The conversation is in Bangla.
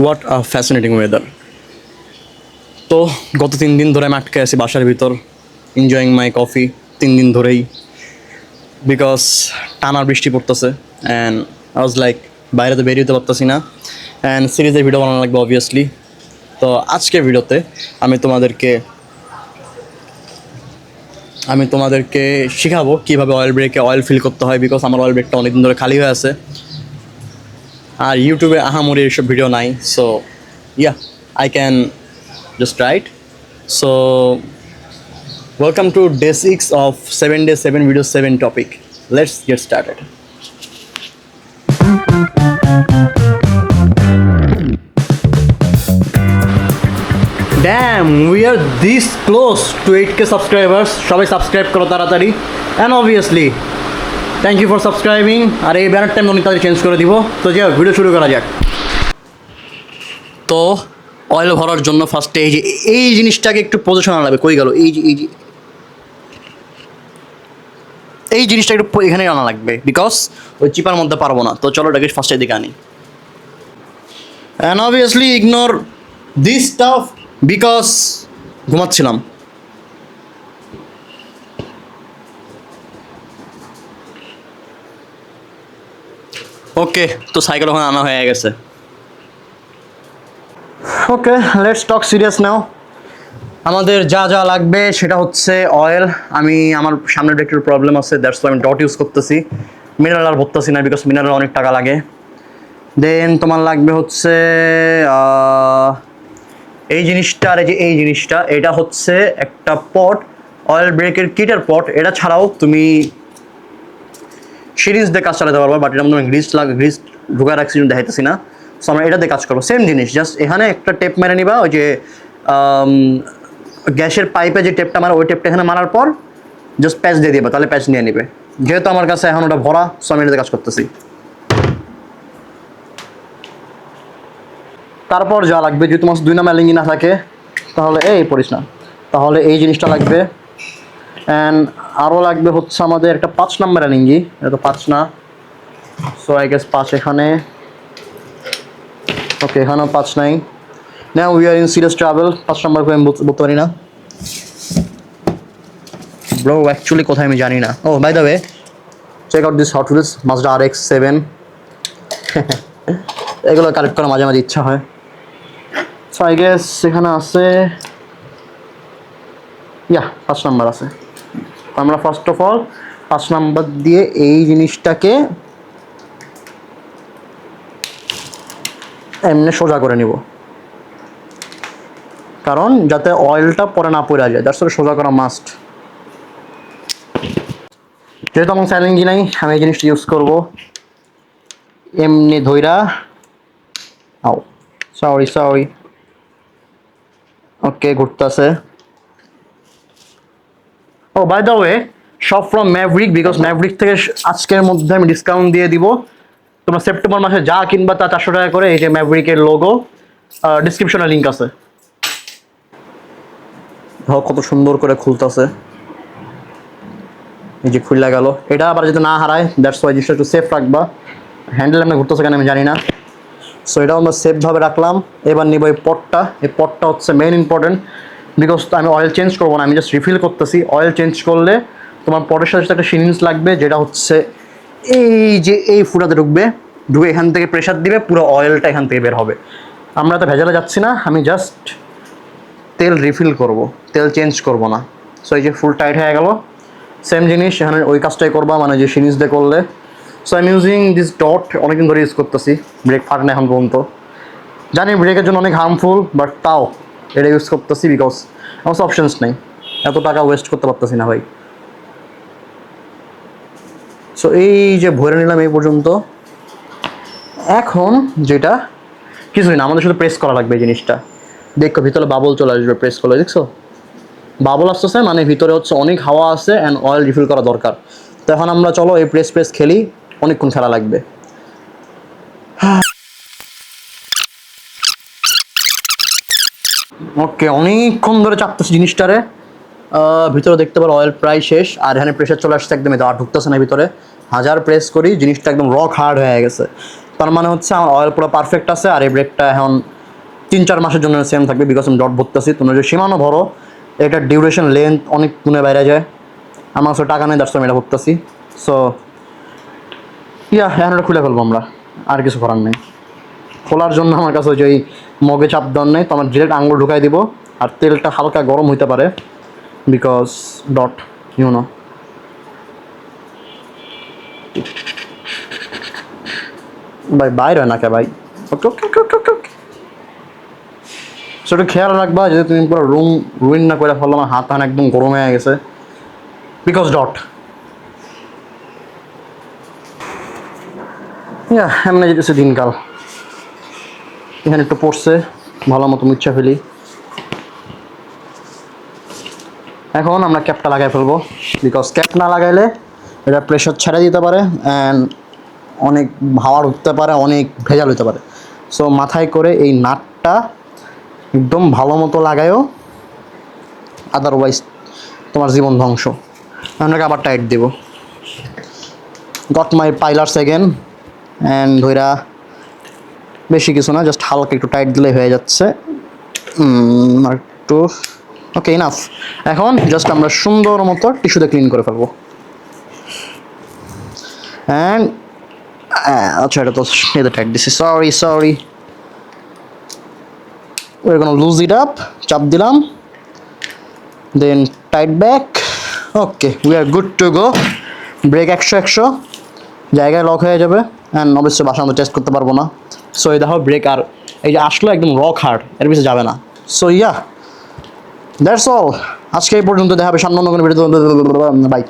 What a fascinating weather. তো গত 3 দিন ধরে আমি আটকে আছি বাসার ভিতর, এনজয়িং মাই কফি 3 দিন ধরেই, বিকজ টানা বৃষ্টি পড়তেছে অ্যান্ড আই ওয়াজ লাইক বাইরে তো বেরিয়ে যেতে পারতেছি না অ্যান্ড সিরিজের ভিডিও বানানো লাগবে অবভিয়াসলি। তো আজকের ভিডিওতে আমি তোমাদেরকে শেখাবো কীভাবে অয়েল ব্রেকে অয়েল ফিল করতে হয়, বিকজ আমার অয়েল ব্রেকটা অনেকদিন ধরে খালি হয়ে আছে আর ইউটিউবে আহামরি এইসব ভিডিও নাই। So yeah, I can just right. So welcome to day 6 of 7 days 7 videos 7 topic. Let's get started. Damn, we are this close to 8k subscribers. সবাই সাবস্ক্রাইব করো তাড়াতাড়ি, and obviously thank you for subscribing. আর এই ব্যানার টাইম অনেক তাড়াতাড়ি চেঞ্জ করে দিব। তো যাও ভিডিও শুরু করা যাক। তো অয়েল ভরার জন্য ফার্স্টে এই জিনিসটাকে একটু পজিশন আনা লাগবে। কই গেল এই জিনিসটা একটু এখানে আনা লাগবে, বিকজ ওই চিপার মধ্যে পারবো না। তো চলো এটাকে ফার্স্টে দিকে আনি। And obviously ignore this stuff because ঘুমাচ্ছিলাম। ওকে, তো সাইকেল ওখানে আনা হয়ে গেছে। Okay, let's talk serious now. আমাদের যা যা লাগবে সেটা হচ্ছে অয়েল। আমার সামনের একটু প্রবলেম আছে, দ্যাটস ওয়াই আমি ডট ইউজ করতেছি, মিনারেল আর ভরতেছি না, বিকজ মিনারেল অনেক টাকা লাগে। দেন তোমার লাগবে হচ্ছে এই জিনিসটা, আর এই জিনিসটা, এটা হচ্ছে একটা পট, অয়েল ব্রেকের কিটের পট। এটা ছাড়াও তুমি সিরিজ দিয়ে কাজ চালাতে পারবো, বাট এটার মধ্যে গ্রিস ঢুকায় রাখছি, দেখাইতেছি না। সো আমরা এটা দিয়ে কাজ করবো। সেম জিনিস, জাস্ট এখানে একটা টেপ মেরে নিবা, ওই যে গ্যাসের পাইপে যে টেপটা মারা, ওই টেপটা এখানে মারার পর জাস্ট প্যাচ দিয়ে দিবা, তাহলে প্যাচ নিয়ে নিবে। যেহেতু আমার কাছে এখন ওটা ভরা, সো আমি এটাতে কাজ করতেছি। তারপর যা লাগবে, যদি তোমার 2 নাম্বার লিঙ্গি না থাকে তাহলে পড়িস না, তাহলে এই জিনিসটা লাগবে। অ্যান্ড আরও লাগবে হচ্ছে আমাদের একটা 5 নাম্বার লিঙ্গি। এটা তো 5 না, সো আই গেস 5 এখানে। ওকে, এখানেও 5 নাই। না, we are in serious travel. 5 number করে আমি বলতে পারি না ব্রো, অ্যাকচুয়ালি কোথায় আমি জানি না। Oh by the way, check out this hot wheels Mazda RX-7। এগুলো কালেক্ট করা মাঝে মাঝে ইচ্ছা হয়। সো আই গেস এখানে আছে, ইয়া 5 নাম্বার আছে। আমরা ফার্স্ট অফ অল 5 নাম্বার দিয়ে এই জিনিসটাকে এমনি সোজা করে নিব, কারণ যাতে অয়েলটা পরে না পড়ে যায়, দ্যাটস ওয়াই সোজা করা মাস্ট। যেহেতু আমার স্যালেঞ্জি নাই, আমি এই জিনিসটা ইউজ করবো এমনি ধইরা। আও সরি ওকে, ঘুরতেছে। ও বাই দ্য ওয়ে, সব ফ্রম ম্যাভরিক, বিকজ ম্যাভরিক থেকে আজকের মধ্যে আমি ডিসকাউন্ট দিয়ে দিব। তোমরা সেপ্টেম্বর মাসে যা কিনবা তা 400 টাকা করে। এই যে ম্যাভরিকের লোগো, ডিসক্রিপশনে লিঙ্ক আছে। কত সুন্দর করে খুলতেছে, এই যে খুলে গেল। এটা আবার যদি না হারায়, দ্যাটস ওয়াই জিনিসটা একটু সেফ রাখবা। হ্যান্ডেল এমনি ঘুরতেছে কেন আমি জানি না। সো এটাও আমরা সেফভাবে রাখলাম। এবার নিব এই পটটা। এই পটটা হচ্ছে মেইন ইম্পর্টেন্ট, বিকজ আমি অয়েল চেঞ্জ করবো না, আমি জাস্ট রিফিল করতেছি। অয়েল চেঞ্জ করলে তোমার পটের সাথে একটা সিরিঞ্জ লাগবে, যেটা হচ্ছে এই ফুটাতে ঢুকে এখান থেকে প্রেশার দিবে, পুরো অয়েলটা এখান থেকে বের হবে। আমরা তো ভেজালে যাচ্ছি না, আমি জাস্ট তেল রিফিল করব, তেল চেঞ্জ করব না। সো এই যে ফুল টাইট হয়ে গেল। সেম জিনিস এখানে ওই কাজটাই করবা, মানে যে সিরিঞ্জ দিয়ে করলে। So I am using this dot, অনেকদিন ধরে ইউজ করতেছি। ব্রেক ফাটে না এখন পর্যন্ত, জানি ব্রেকের জন্য অনেক হার্মফুল, বাট তাও এটা ইউজ করতেছি, বিকজ আমার অপশনস নেই, এত টাকা ওয়েস্ট করতে পারতেছি না ভাই। সো এই যে ভরে নিলাম এই পর্যন্ত। এখন যেটা কিছুই না, আমাদের শুধু প্রেস করা লাগবে এই জিনিসটা। দেখো ভিতরে বাবল চলে আসবে প্রেস করলে, দেখছো বাবল আসতেছে, মানে ভিতরে হচ্ছে অনেক হাওয়া আছে অ্যান্ড অয়েল রিফিল করা দরকার। তো এখন আমরা চলো এই প্রেস খেলি, অনেকক্ষণ খেলা লাগবে। ওকে, অনেকক্ষণ ধরে চাপতেছি জিনিসটারে। ভিতরে দেখতে পারো অয়েল প্রায় শেষ, আর এখানে প্রেশার চলে আসছে একদম, আর ঢুকতেছে না ভিতরে। 1000 প্রেস করি, জিনিসটা একদম রক হার্ড হয়ে গেছে। তার মানে হচ্ছে আমার অয়েল পুরো পারফেক্ট আছে, আর এই ব্রেকটা এখন 3-4 মাসের জন্য সেম থাকবে, বিকজ আমি ডট ভরতেছি। তোমরা যদি সীমানো ভরো এটার ডিউরেশন লেন্থ অনেক গুণে বাইরে যায়। আমার কাছে টাকা নেই, দ্যাটস আমি এটা ভরতেছি। সো এখন এটা খুলে ফেলবো আমরা, আর কিছু করার নেই। খোলার জন্য আমার কাছে ওই মগে চাপ দেওয়ার নেই, তো আমার ডিরেক্ট আঙুল ঢুকাই দিব। আর তেলটা হালকা গরম হইতে পারে, বিকজ ডট ইউনো। ভাই বাইর হয় না কে ভাই? ওকে ওকে ওকে ওকে ওকে ওকে। সেটা খেয়াল রাখবা যদি তুমি পুরো রুম রুইন না করে ফেলো। আমার হাত একদম গরম হয়ে গেছে, বিকজ ডট। এমনি যেতেছে দিনকাল। এখানে একটু পড়ছে, ভালো মতো মুচ্ছা ফেলি। এখন আমরা ক্যাপটা লাগাই ফেলবো, বিকজ ক্যাপ না লাগাইলে এটা প্রেশার ছেড়ে দিতে পারে অ্যান্ড অনেক হাওয়ার উঠতে পারে, অনেক ভেজাল হতে পারে। সো মাথায় করে এই নাটটা একদম ভালো মতো লাগায়ও, আদারওয়াইজ তোমার জীবন ধ্বংস। আপনাকে আবার টাইট দেবো। গট মাই পাইলার্স এগেন অ্যান্ড ধইরা বেশি কিছু না, জাস্ট হালকা একটু টাইট দিলেই হয়ে যাচ্ছে। আর একটু ওকে, ইনাফ। এখন জাস্ট আমরা সুন্দর মতো টিস্যুতে ক্লিন করে ফেলবো। অ্যান্ড আচ্ছা, এটা তো এতে টাইট দিছি, sorry. we're gonna lose it up, চাপ দিলাম, then tight back. Okay, we are good to go. Brake 100 জায়গায় লক হয়ে যাবে। অ্যান্ড অবশ্যই বাসার মধ্যে টেস্ট করতে পারবো না। সো এই দেখো ব্রেক, আর এই যে আসলো একদম রক হার্ড, এর পিছিয়ে যাবে না। So that's all. আজকে এই পর্যন্ত, দেখা হবে সামনে অন্য কোনো ভিডিও। বাই।